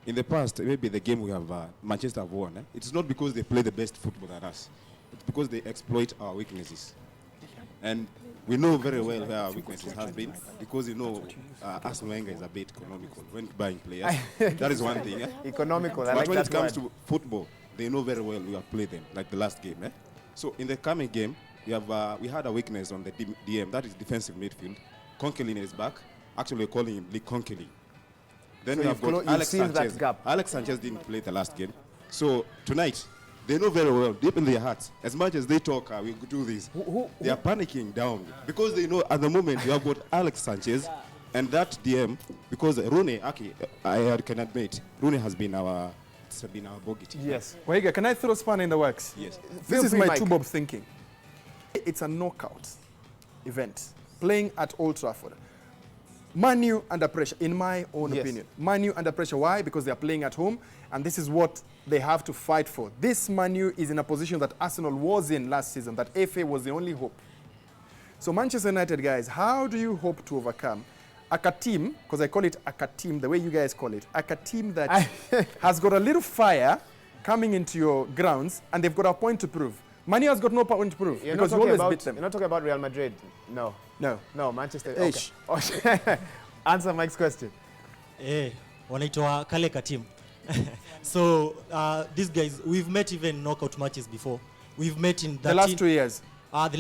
In the past, maybe the game we have, Manchester have won. It's not because they play the best football than us. It's because they exploit our weaknesses. And we know very well where our weaknesses have been, because Arsene Wenger is a bit economical when buying players. That is one thing. Economical, I But like when that it comes word. to football, they know very well we have played them, like the last game. So in the coming game, we had a weakness on the DM, that is defensive midfield. Conkelin is back. Actually, we're calling him Lee Conkelin. Then So we have got you've Alex seen that Sanchez. gap. Alex Sanchez didn't play the last game. So tonight, they know very well, deep in their hearts, as much as they talk, we do this, they are panicking down. Because they know at the moment you have got Alex Sanchez and that DM, because Rooney, I can admit, Rooney has been our bogey team. Yes. Waiga, can I throw a span in the works? Yes. This is free, my Mike. two-bob thinking. It's a knockout event, playing at Old Trafford. Man U under pressure, in my own opinion. Man U under pressure. Why? Because they are playing at home, and this is what they have to fight for. This Man U is in a position that Arsenal was in last season, that FA was the only hope. So Manchester United, guys, how do you hope to overcome a team, because I call it a team, the way you guys call it, a team that has got a little fire coming into your grounds, and they've got a point to prove. Man U has got no point to prove, because you always beat them. You're not talking about Real Madrid? No. No, Manchester. Ish. Okay. Answer Mike's question. Wanaitwa kale ka team. So these guys, we've met even knockout matches before. We've met in The last 2 years. The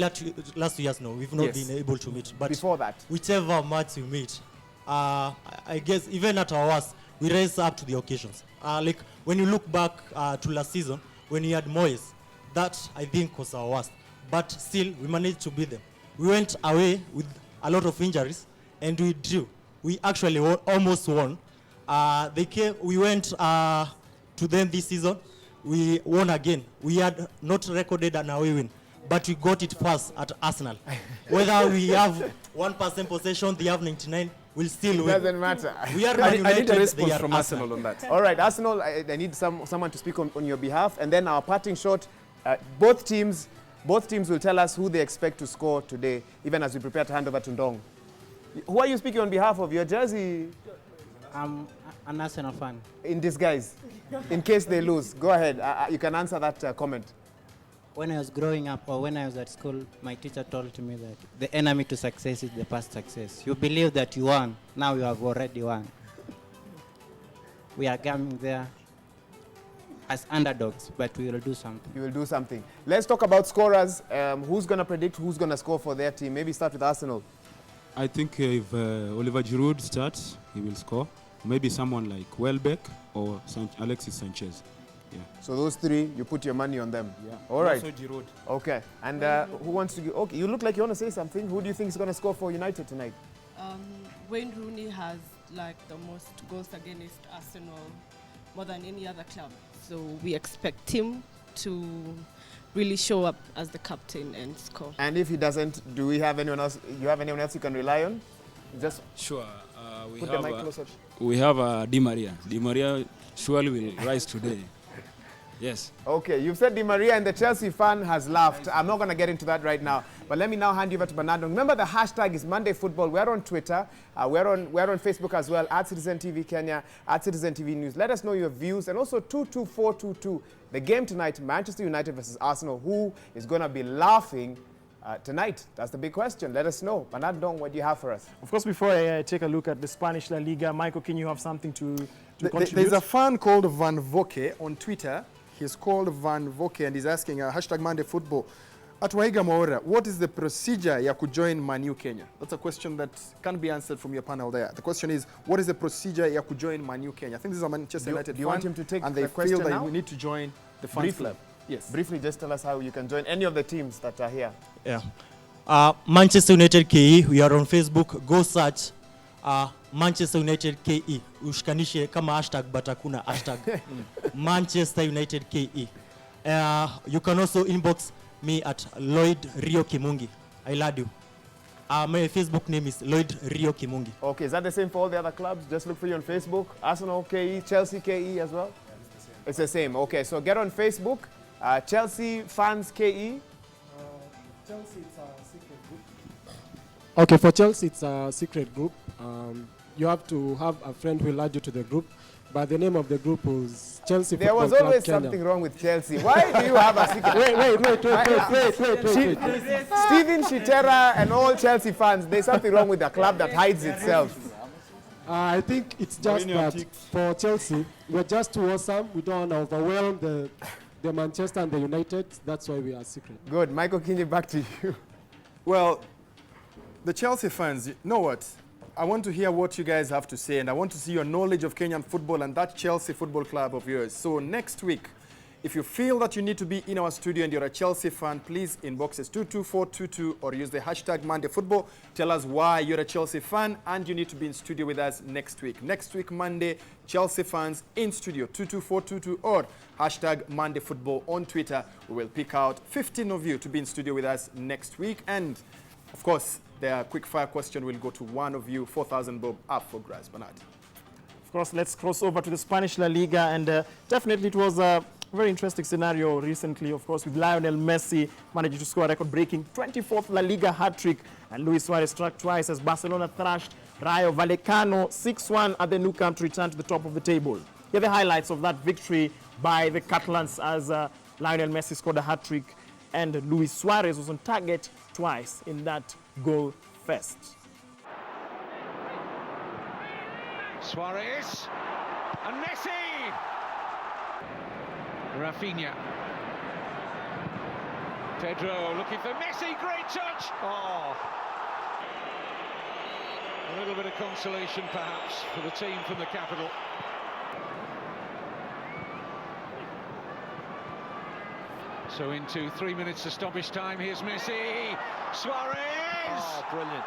last 2 years, no, we've not been able to meet. But before that, whichever match we meet, I guess even at our worst, we rise up to the occasions. Like when you look back to last season, when we had Moyes, that I think was our worst. But still, we managed to beat them. We went away with a lot of injuries, and we drew. We actually almost won. We went to them this season. We won again. We had not recorded an away win, but we got it first at Arsenal. Whether we have 1% possession, they have 99, we'll still win. Doesn't matter. We are I United, need a response they are from Arsenal on that. All right, Arsenal, I need someone to speak on your behalf. And then our parting shot, both teams will tell us who they expect to score today, even as we prepare to hand over to Ndong. Who are you speaking on behalf of? Your jersey? I'm an Arsenal fan. In disguise, in case they lose. Go ahead. You can answer that comment. When I was growing up or when I was at school, my teacher told me that the enemy to success is the past success. You believe that you won, now you have already won. We are coming there as underdogs, but we will do something. You will do something. Let's talk about scorers. Who's going to predict who's going to score for their team? Maybe start with Arsenal. I think if Oliver Giroud starts, he will score. Maybe someone like Welbeck or Alexis Sanchez. Yeah. So those three, you put your money on them. Yeah. All right. Also Giroud. Okay. And who wants to? Okay. You look like you want to say something. Who do you think is going to score for United tonight? Wayne Rooney has like the most goals against Arsenal, more than any other club. So we expect him to really show up as the captain and score. And if he doesn't, do we have anyone else? You have anyone else you can rely on? Just sure. put the mic closer. We have Di Maria. Di Maria surely will rise today. Yes. Okay, you've said Di Maria, and the Chelsea fan has laughed. I'm not going to get into that right now. But let me now hand you over to Bernardo. Remember, the hashtag is Monday Football. We're on Twitter. We're on Facebook as well, at Citizen TV Kenya, at Citizen TV News. Let us know your views. And also 22422. The game tonight, Manchester United versus Arsenal. Who is going to be laughing tonight? That's the big question. Let us know. Bernardo, what do you have for us? Of course, before I take a look at the Spanish La Liga, Michael, can you have something to contribute? There's a fan called Van Voke on Twitter. He's called Van Voke and he's asking, hashtag Monday Football. At Waiga Maora, what is the procedure ya join Man U Kenya? That's a question that can't be answered from your panel there. The question is, what is the procedure ya join Man U Kenya? I think this is a Manchester United fan. Do you want him to take and the they question feel that now? we need to join the fans Briefly. club. Yes. Briefly, just tell us how you can join any of the teams that are here. Yeah. Manchester United KE, we are on Facebook. Go search Manchester United KE. Ushikanishe kama hashtag but hakuna hashtag. Manchester United KE. You can also inbox me at Lloyd Rio Kimungi. I love you. My Facebook name is Lloyd Rio Kimungi. Okay, is that the same for all the other clubs? Just look for you on Facebook. Arsenal KE, Chelsea KE as well? It's the same. Okay, so get on Facebook Chelsea fans, KE? Chelsea, it's a secret group. Okay, for Chelsea, it's a secret group. You have to have a friend who will add you to the group. But the name of the group was Chelsea There Football was Club always Kenya. something wrong with Chelsea. Why do you have a secret? Wait. Stephen Shitera and all Chelsea fans, there's something wrong with the club that hides itself. I think it's just that for Chelsea, we're just too awesome. We don't want to overwhelm the Manchester and the United. That's why we are secret. Good. Michael Kinyi, back to you. Well, the Chelsea fans, you know what? I want to hear what you guys have to say, and I want to see your knowledge of Kenyan football and that Chelsea Football Club of yours. So next week, if you feel that you need to be in our studio and you're a Chelsea fan, please inbox us 22422 or use the hashtag MondayFootball. Tell us why you're a Chelsea fan and you need to be in studio with us next week. Next week, Monday, Chelsea fans in studio, 22422 or hashtag MondayFootball on Twitter. We will pick out 15 of you to be in studio with us next week. And, of course, the quick fire question will go to one of you, 4,000 bob up for grabs. Bernard. Of course, let's cross over to the Spanish La Liga, and definitely it was a very interesting scenario recently, of course, with Lionel Messi managing to score a record-breaking 24th La Liga hat-trick, and Luis Suarez struck twice as Barcelona thrashed Rayo Vallecano 6-1 at the Nou Camp to return to the top of the table. Here are the highlights of that victory by the Catalans as Lionel Messi scored a hat-trick and Luis Suarez was on target twice in that goal fest. Suarez and Messi. Rafinha. Pedro looking for Messi, great touch. Oh. A little bit of consolation perhaps for the team from the capital. So into 3 minutes of stoppage time, here's Messi. Suarez! Oh, brilliant.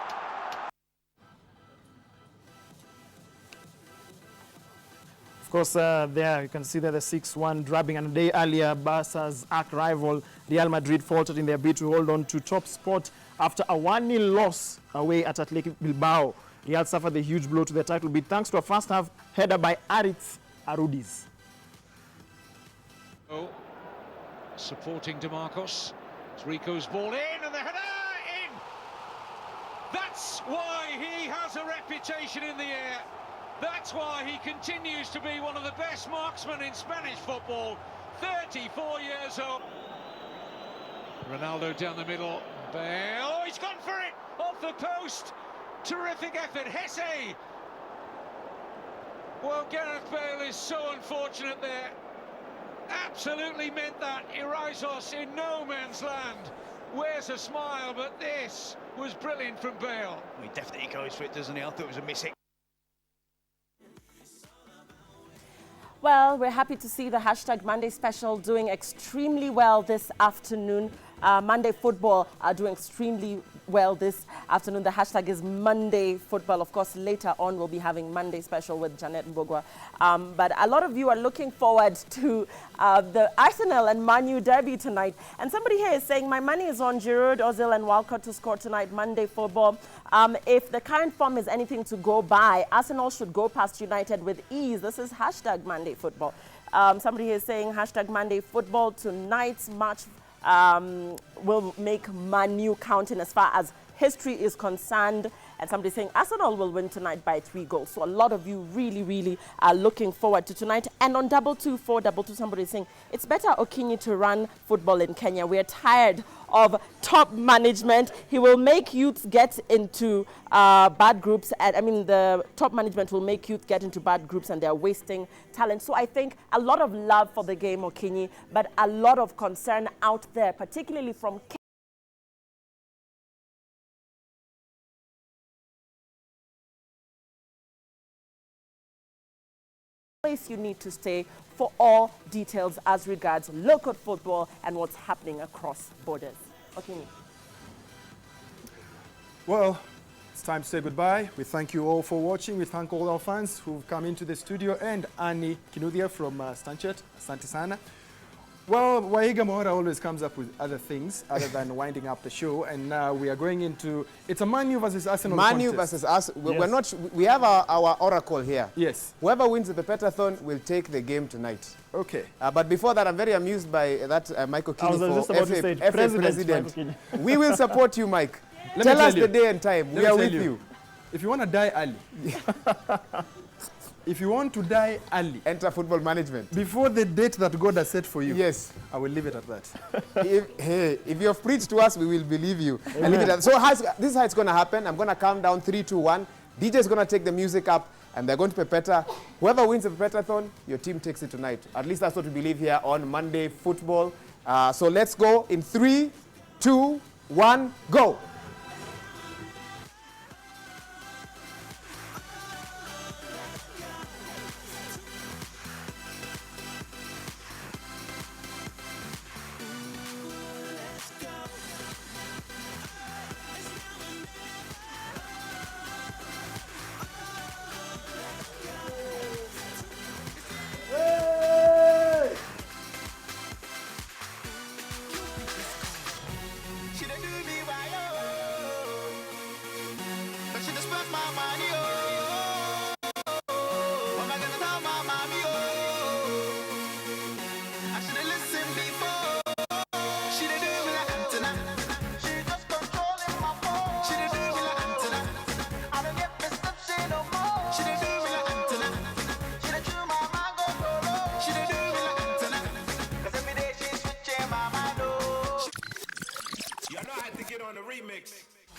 Of course, there you can see that the 6-1 drubbing, and a day earlier, Barca's arch-rival Real Madrid faltered in their bid to hold on to top spot after a 1-0 loss away at Athletic Bilbao. Real suffered the huge blow to their title bid thanks to a first-half header by Aritz Arudis. Oh, supporting DeMarcos. It's Rico's ball in, and the header in! That's why he has a reputation in the air. That's why he continues to be one of the best marksmen in Spanish football. 34 years old. Ronaldo down the middle. Bale. Oh, he's gone for it! Off the post. Terrific effort. Hesse. Well, Gareth Bale is so unfortunate there. Absolutely meant that. Irizos in no man's land. Wears a smile, but this was brilliant from Bale. He definitely goes for it, doesn't he? I thought it was a miss. Well, we're happy to see the hashtag Monday special doing extremely well this afternoon. Monday Football are doing extremely well this afternoon. The hashtag is Monday Football. Of course, later on we'll be having Monday special with Janet Mbogwa. But a lot of you are looking forward to the Arsenal and Man U derby tonight. And somebody here is saying, my money is on Giroud, Ozil and Walcott to score tonight, Monday Football. If the current form is anything to go by, Arsenal should go past United with ease. This is hashtag Monday Football. Somebody here is saying, hashtag Monday Football, tonight's match will make Man U count in as far as history is concerned. And somebody saying Arsenal will win tonight by 3 goals. So a lot of you really are looking forward to tonight. And on 22422, somebody is saying it's better Okinyi to run football in Kenya. We're tired of top management. He will make youths get into bad groups. And I mean, the top management will make youth get into bad groups and they're wasting talent. So I think a lot of love for the game, Okinyi, but a lot of concern out there, particularly from place you need to stay for all details as regards local football and what's happening across borders. Okay. Well, it's time to say goodbye. We thank you all for watching. We thank all our fans who've come into the studio, and Annie Kinuthia from Stanchet, Asante Sana. Well, Wahiga Mohora always comes up with other things other than winding up the show, and now we are going into, it's a Man U versus Arsenal Man U contest. versus us. We're not. We have our oracle here. Yes. Whoever wins the Pepetathon will take the game tonight. Okay. But before that, I'm very amused by that Michael I was Kinney just for about to FA, say, FA President President. We will support you, Mike. Let Tell me us tell the you. day and time. We Let are me with tell you. If you want to die early, if you want to die early, enter football management. Before the date that God has set for you. Yes. I will leave it at that. If you have preached to us, we will believe you. And leave it at, so this is how it's going to happen. I'm going to count down 3, 2, 1. DJ is going to take the music up, and they're going to Pepeta. Whoever wins the Pepetathon, your team takes it tonight. At least that's what we believe here on Monday Football. So let's go in 3, 2, 1, go.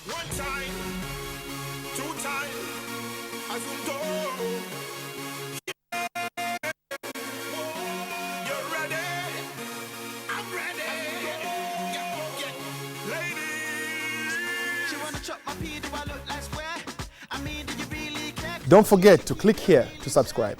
One time, 2 times, as you go. You're ready, I'm ready. Ladies, she wanna chop my pee, do I look like square? I mean, do you really care? Don't forget to click here to subscribe.